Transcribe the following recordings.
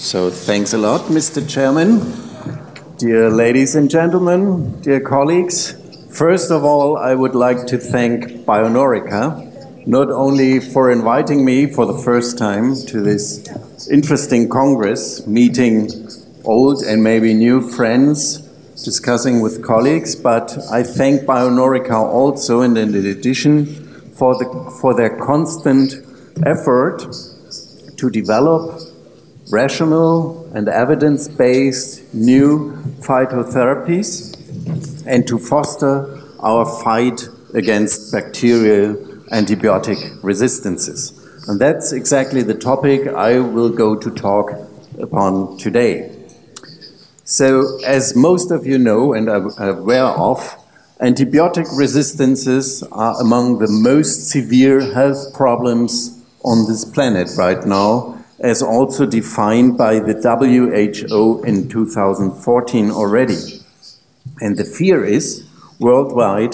So thanks a lot, Mr. Chairman. Dear ladies and gentlemen, dear colleagues, first of all, I would like to thank Bionorica, not only for inviting me for the first time to this interesting Congress, meeting old and maybe new friends, discussing with colleagues, but I thank Bionorica also, and in addition, for their constant effort to develop rational and evidence-based new phytotherapies and to foster our fight against bacterial antibiotic resistances. And that's exactly the topic I will go to talk upon today. So, as most of you know and are aware of, antibiotic resistances are among the most severe health problems on this planet right now, as also defined by the WHO in 2014 already. And the fear is, worldwide,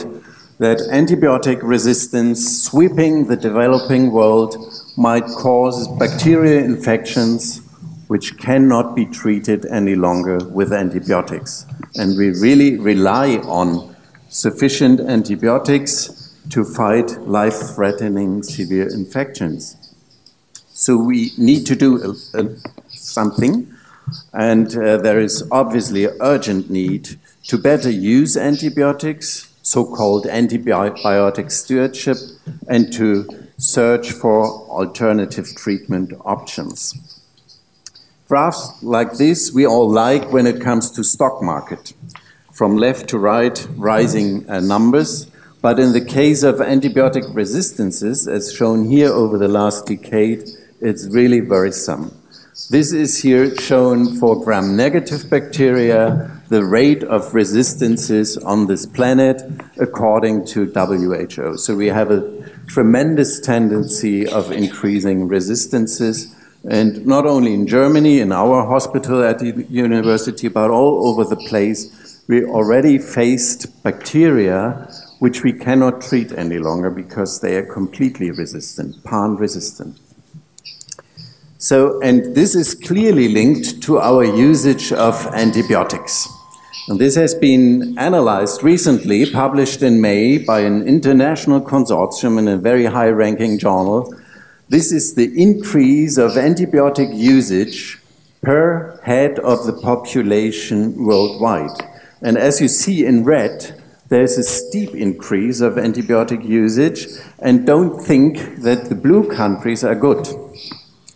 that antibiotic resistance sweeping the developing world might cause bacterial infections which cannot be treated any longer with antibiotics. And we really rely on sufficient antibiotics to fight life-threatening severe infections. So we need to do something, and there is obviously an urgent need to better use antibiotics, so-called antibiotic stewardship, and to search for alternative treatment options. Graphs like this we all like when it comes to stock market. From left to right, rising numbers. But in the case of antibiotic resistances, as shown here over the last decade, it's really worrisome. This is here shown for gram-negative bacteria, the rate of resistances on this planet according to WHO. So we have a tremendous tendency of increasing resistances, and not only in Germany, in our hospital at the university, but all over the place. We already faced bacteria which we cannot treat any longer because they are completely resistant, pan-resistant. So, and this is clearly linked to our usage of antibiotics. And this has been analyzed recently, published in May by an international consortium in a very high-ranking journal. This is the increase of antibiotic usage per head of the population worldwide. And as you see in red, there's a steep increase of antibiotic usage, and don't think that the blue countries are good.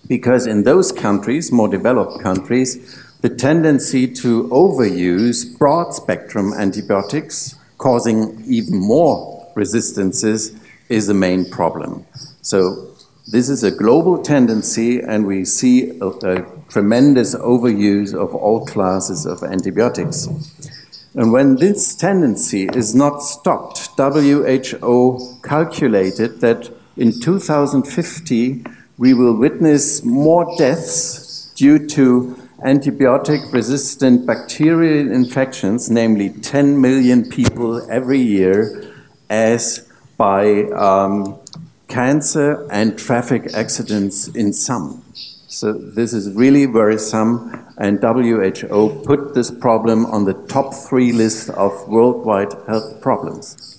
Because in those countries, more developed countries, the tendency to overuse broad-spectrum antibiotics, causing even more resistances, is the main problem. So this is a global tendency, and we see a tremendous overuse of all classes of antibiotics. And when this tendency is not stopped, WHO calculated that in 2050, we will witness more deaths due to antibiotic-resistant bacterial infections, namely 10 million people every year, as by cancer and traffic accidents in some. So this is really worrisome, and WHO put this problem on the top 3 list of worldwide health problems.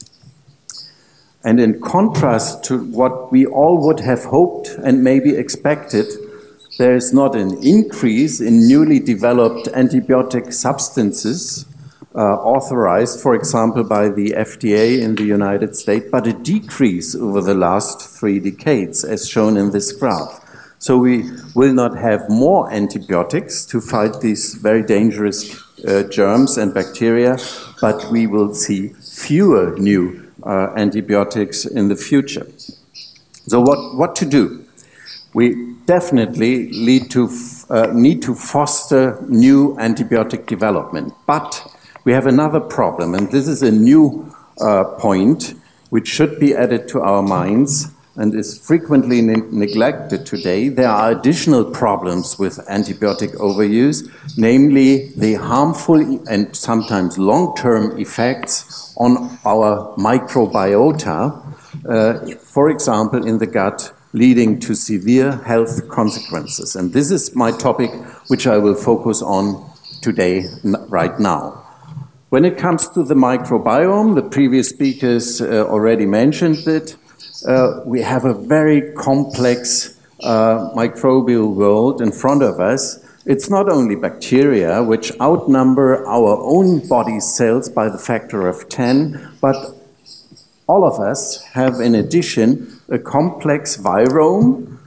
And in contrast to what we all would have hoped and maybe expected, there is not an increase in newly developed antibiotic substances authorized, for example, by the FDA in the United States, but a decrease over the last 3 decades, as shown in this graph. So we will not have more antibiotics to fight these very dangerous germs and bacteria, but we will see fewer new antibiotics in the future. So what to do? We definitely need to foster new antibiotic development. But we have another problem, and this is a new point which should be added to our minds and is frequently neglected today. There are additional problems with antibiotic overuse, namely the harmful and sometimes long-term effects on our microbiota, for example, in the gut, leading to severe health consequences. And this is my topic which I will focus on today, right now. When it comes to the microbiome, the previous speakers already mentioned it. We have a very complex microbial world in front of us. It's not only bacteria, which outnumber our own body cells by the factor of 10, but all of us have, in addition, a complex virome,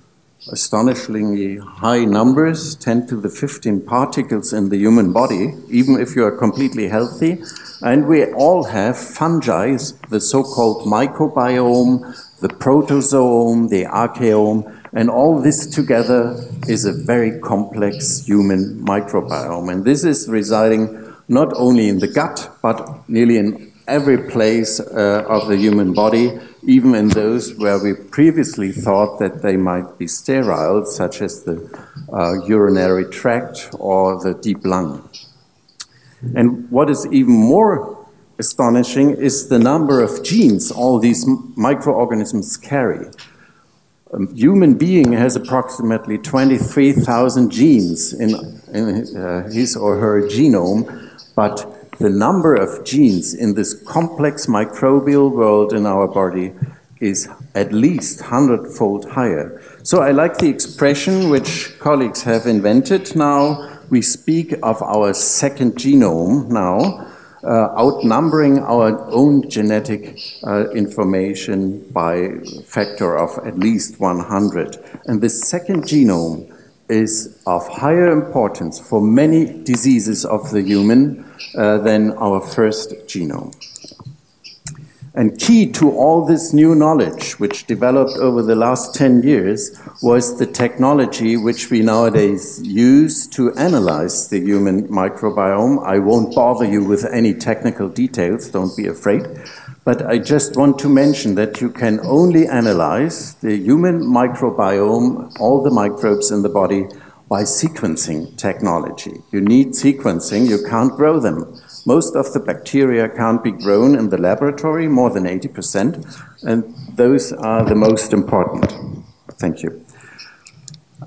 astonishingly high numbers, 10 to the 15 particles in the human body, even if you are completely healthy. And we all have fungi, the so-called microbiome, the protozoome, the archaeome, and all this together is a very complex human microbiome. And this is residing not only in the gut, but nearly in every place of the human body, even in those where we previously thought that they might be sterile, such as the urinary tract or the deep lung. And what is even more astonishing is the number of genes all these microorganisms carry. A human being has approximately 23,000 genes in his or her genome, but the number of genes in this complex microbial world in our body is at least 100-fold higher. So I like the expression which colleagues have invented now. We speak of our second genome now, outnumbering our own genetic information by a factor of at least 100. And this second genome is of higher importance for many diseases of the human than our first genome. And key to all this new knowledge, which developed over the last 10 years, was the technology which we nowadays use to analyze the human microbiome. I won't bother you with any technical details, don't be afraid. But I just want to mention that you can only analyze the human microbiome, all the microbes in the body, by sequencing technology. You need sequencing, you can't grow them. Most of the bacteria can't be grown in the laboratory, more than 80%, and those are the most important. Thank you.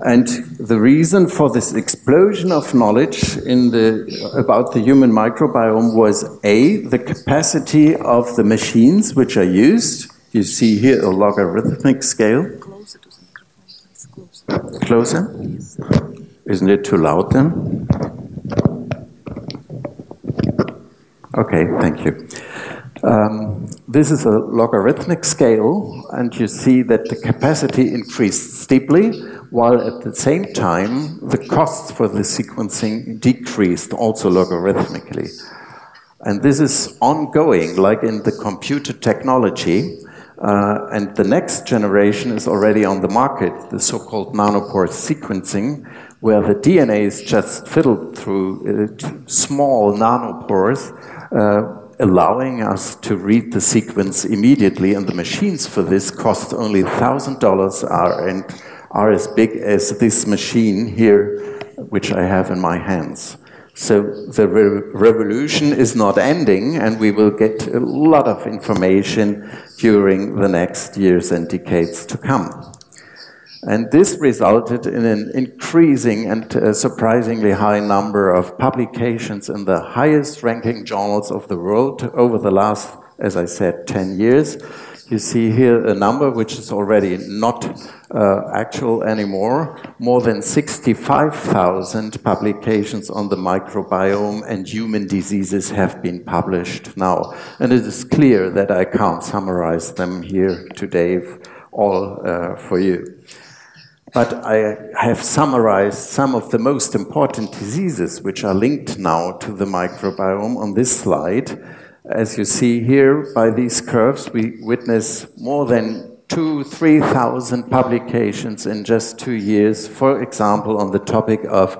And the reason for this explosion of knowledge about the human microbiome was A, the capacity of the machines which are used. You see here a logarithmic scale. Closer? Isn't it too loud then? Okay, thank you. This is a logarithmic scale, and you see that the capacity increased steeply, while at the same time, the costs for the sequencing decreased also logarithmically. And this is ongoing, like in the computer technology, and the next generation is already on the market, the so-called nanopore sequencing, where the DNA is just fiddled through small nanopores, allowing us to read the sequence immediately, and the machines for this cost only $1,000 and are as big as this machine here, which I have in my hands. So the revolution is not ending, and we will get a lot of information during the next years and decades to come. And this resulted in an increasing and surprisingly high number of publications in the highest ranking journals of the world over the last, as I said, 10 years. You see here a number which is already not actual anymore. More than 65,000 publications on the microbiome and human diseases have been published now. And it is clear that I can't summarize them here today all for you. But I have summarized some of the most important diseases which are linked now to the microbiome on this slide. As you see here by these curves, we witness more than 2,000–3,000 publications in just 2 years, for example, on the topic of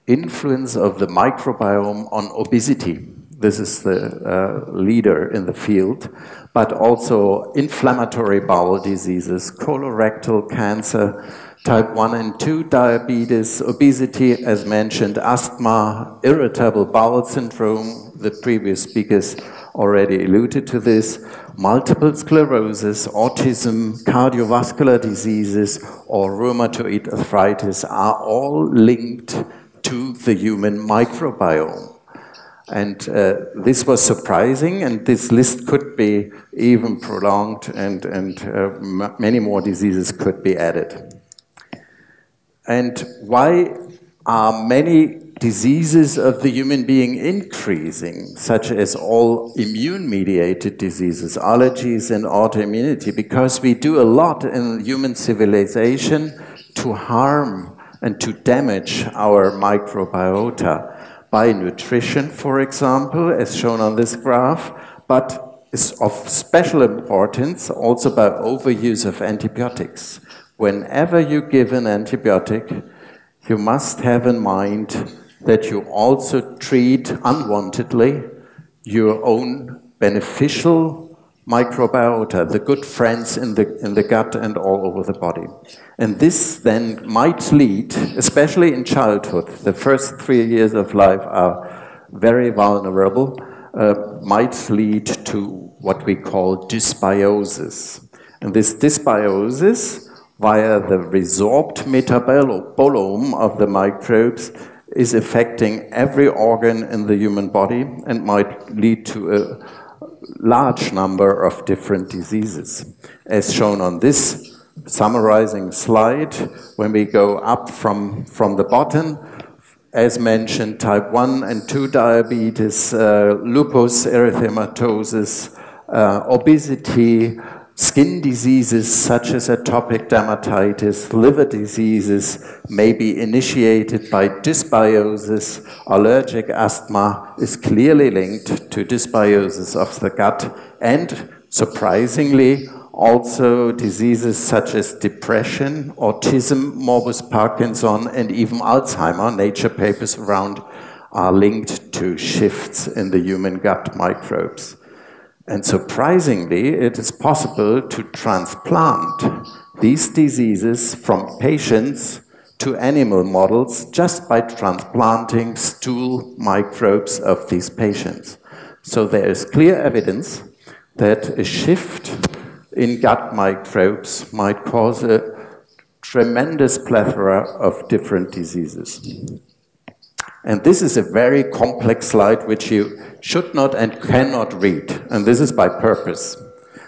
influence of the microbiome on obesity. This is the leader in the field, but also inflammatory bowel diseases, colorectal cancer, type 1 and 2 diabetes, obesity, as mentioned, asthma, irritable bowel syndrome, the previous speakers already alluded to this, multiple sclerosis, autism, cardiovascular diseases, or rheumatoid arthritis are all linked to the human microbiome. And this was surprising, and this list could be even prolonged, and many more diseases could be added. And why are many diseases of the human being increasing, such as all immune-mediated diseases, allergies, and autoimmunity? Because we do a lot in human civilization to harm and to damage our microbiota by nutrition, for example, as shown on this graph, but is of special importance also by overuse of antibiotics. Whenever you give an antibiotic, you must have in mind that you also treat unwantedly your own beneficial microbiota, the good friends in the gut and all over the body. And this then might lead, especially in childhood, the first 3 years of life are very vulnerable, might lead to what we call dysbiosis. And this dysbiosis, via the resorbed metabolome of the microbes, is affecting every organ in the human body and might lead to a large number of different diseases. As shown on this summarizing slide, when we go up from the bottom, as mentioned, type 1 and 2 diabetes, lupus erythematosus, obesity, skin diseases such as atopic dermatitis, liver diseases may be initiated by dysbiosis. Allergic asthma is clearly linked to dysbiosis of the gut, and surprisingly, also diseases such as depression, autism, morbus Parkinson, and even Alzheimer, Nature papers around, are linked to shifts in the human gut microbes. And surprisingly, it is possible to transplant these diseases from patients to animal models just by transplanting stool microbes of these patients. So there is clear evidence that a shift in gut microbes might cause a tremendous plethora of different diseases. And this is a very complex slide which you should not and cannot read, and this is by purpose.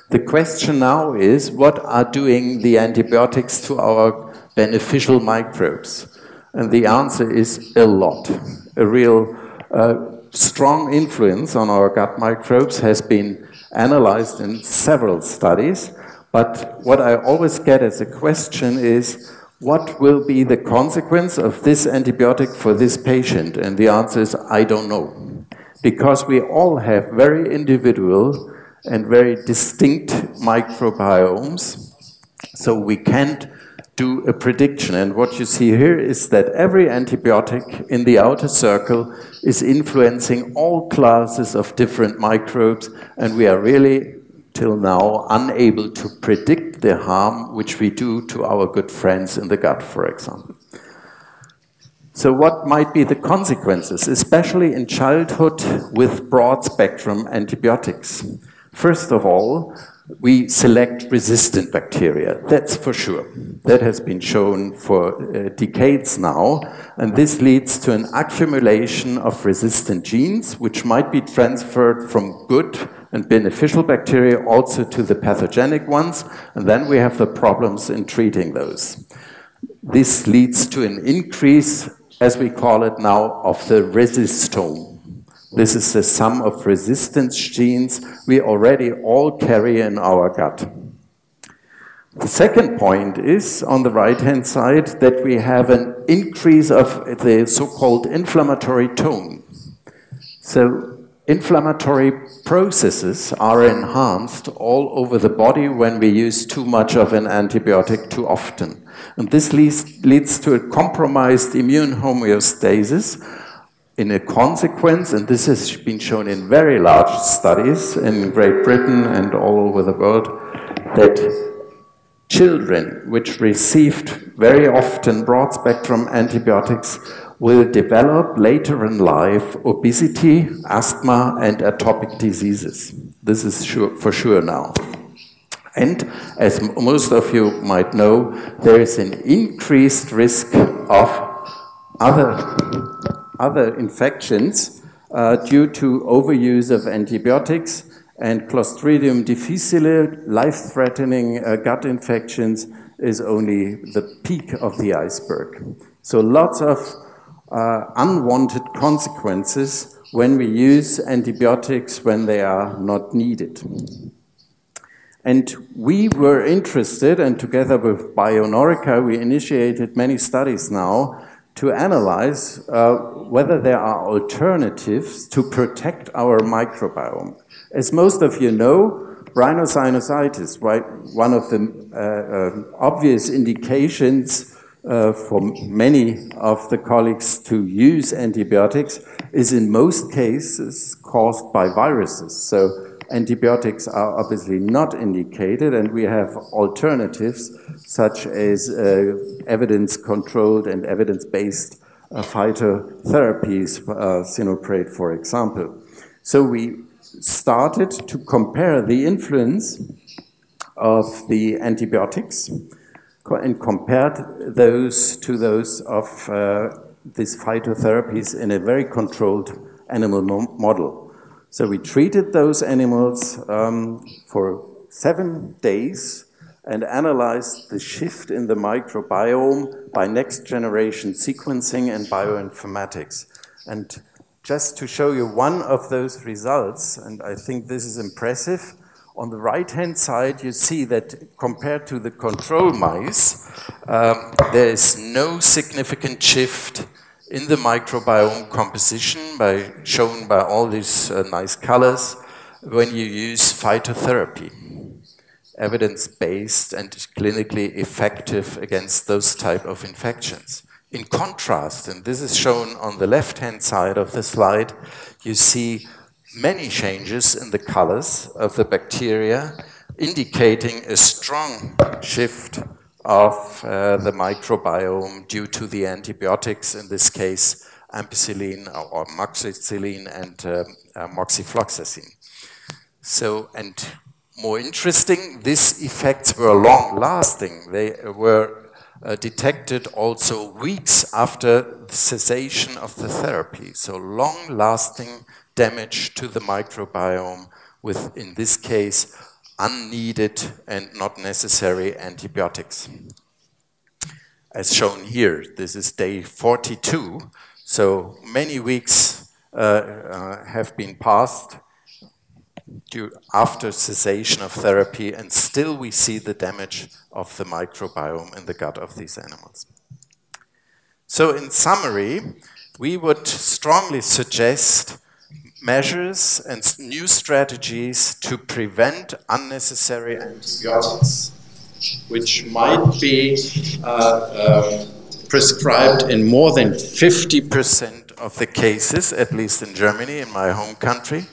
The question now is, what are doing the antibiotics to our beneficial microbes? And the answer is a lot. A real strong influence on our gut microbes has been analyzed in several studies, but what I always get as a question is, what will be the consequence of this antibiotic for this patient? And the answer is, I don't know. Because we all have very individual and very distinct microbiomes, so we can't do a prediction. And what you see here is that every antibiotic in the outer circle is influencing all classes of different microbes, and we are really till now unable to predict the harm which we do to our good friends in the gut, for example. So what might be the consequences, especially in childhood with broad-spectrum antibiotics? First of all, we select resistant bacteria, that's for sure. That has been shown for decades now, and this leads to an accumulation of resistant genes, which might be transferred from good and beneficial bacteria also to the pathogenic ones, and then we have the problems in treating those. This leads to an increase, as we call it now, of the resistome. This is the sum of resistance genes we already all carry in our gut. The second point is, on the right-hand side, that we have an increase of the so-called inflammatory tone. So inflammatory processes are enhanced all over the body when we use too much of an antibiotic too often. And this leads to a compromised immune homeostasis. In a consequence, and this has been shown in very large studies in Great Britain and all over the world, that children which received very often broad-spectrum antibiotics will develop later in life obesity, asthma, and atopic diseases. This is for sure now. And as most of you might know, there is an increased risk of other infections due to overuse of antibiotics, and Clostridium difficile, life-threatening gut infections, is only the peak of the iceberg. So lots of unwanted consequences when we use antibiotics when they are not needed. And we were interested, and together with Bionorica, we initiated many studies now to analyze whether there are alternatives to protect our microbiome. As most of you know, rhinosinusitis, right, one of the obvious indications for many of the colleagues to use antibiotics is in most cases caused by viruses. So antibiotics are obviously not indicated, and we have alternatives such as evidence-controlled and evidence-based phytotherapies, Sinoprate, for example. So we started to compare the influence of the antibiotics and compared those to those of these phytotherapies in a very controlled animal model. So we treated those animals for 7 days and analyzed the shift in the microbiome by next-generation sequencing and bioinformatics. And just to show you one of those results, and I think this is impressive, on the right-hand side you see that compared to the control mice, there is no significant shift in the microbiome composition shown by all these nice colors when you use phytotherapy, evidence-based and clinically effective against those type of infections. In contrast, and this is shown on the left-hand side of the slide, you see many changes in the colors of the bacteria, indicating a strong shift of the microbiome due to the antibiotics, in this case, ampicillin or moxicillin and moxifloxacin. So, and more interesting, these effects were long-lasting. They were detected also weeks after the cessation of the therapy. So long-lasting damage to the microbiome with, in this case, unneeded and not necessary antibiotics. As shown here, this is day 42, so many weeks have been passed after cessation of therapy, and still we see the damage of the microbiome in the gut of these animals. So in summary, we would strongly suggest measures and new strategies to prevent unnecessary antibiotics, which might be prescribed in more than 50% of the cases, at least in Germany, in my home country,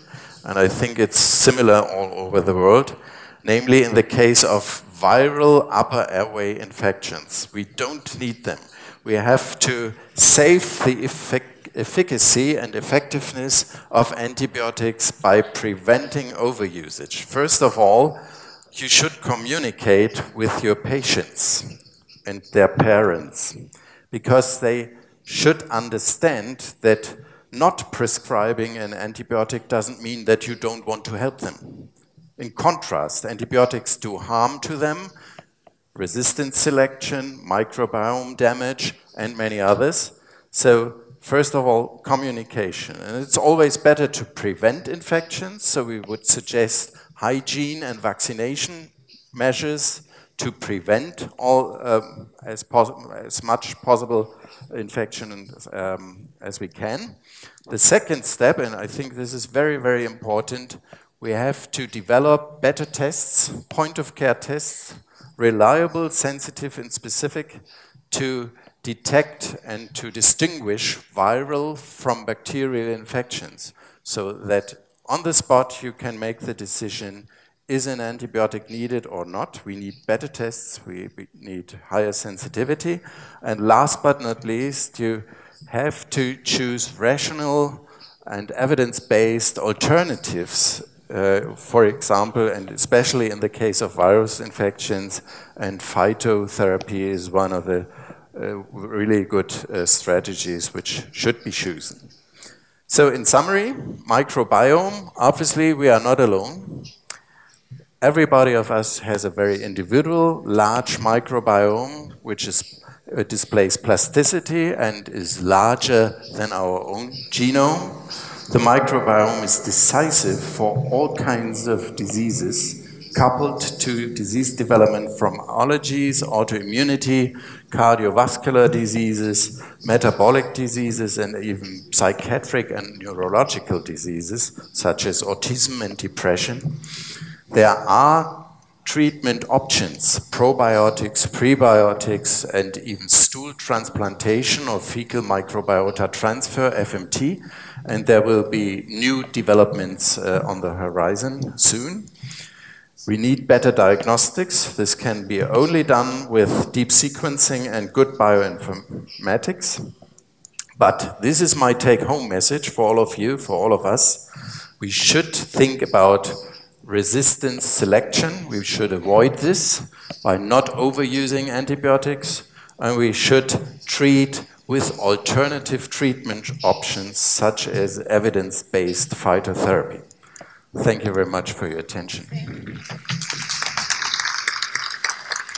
and I think it's similar all over the world, namely in the case of viral upper airway infections. We don't need them. We have to save the efficacy and effectiveness of antibiotics by preventing overusage. First of all, you should communicate with your patients and their parents, because they should understand that not prescribing an antibiotic doesn't mean that you don't want to help them. In contrast, antibiotics do harm to them, resistance selection, microbiome damage, and many others. So first of all, communication. And it's always better to prevent infections, so we would suggest hygiene and vaccination measures to prevent all as much possible infection as we can. The second step, and I think this is very, very important, we have to develop better tests, point-of-care tests, reliable, sensitive, and specific, to detect and to distinguish viral from bacterial infections, so that on the spot you can make the decision, is an antibiotic needed or not? We need better tests, we need higher sensitivity, and last but not least, you have to choose rational and evidence-based alternatives, for example, and especially in the case of virus infections, and phytotherapy is one of the really good strategies which should be chosen. So in summary, microbiome, obviously we are not alone. Everybody of us has a very individual, large microbiome, which displays plasticity and is larger than our own genome. The microbiome is decisive for all kinds of diseases, coupled to disease development from allergies, autoimmunity, cardiovascular diseases, metabolic diseases, and even psychiatric and neurological diseases, such as autism and depression. There are treatment options, probiotics, prebiotics, and even stool transplantation or fecal microbiota transfer, FMT, and there will be new developments on the horizon soon. We need better diagnostics. This can be only done with deep sequencing and good bioinformatics. But this is my take-home message for all of you, for all of us. We should think about resistance selection. We should avoid this by not overusing antibiotics, and we should treat with alternative treatment options such as evidence-based phytotherapy. Thank you very much for your attention.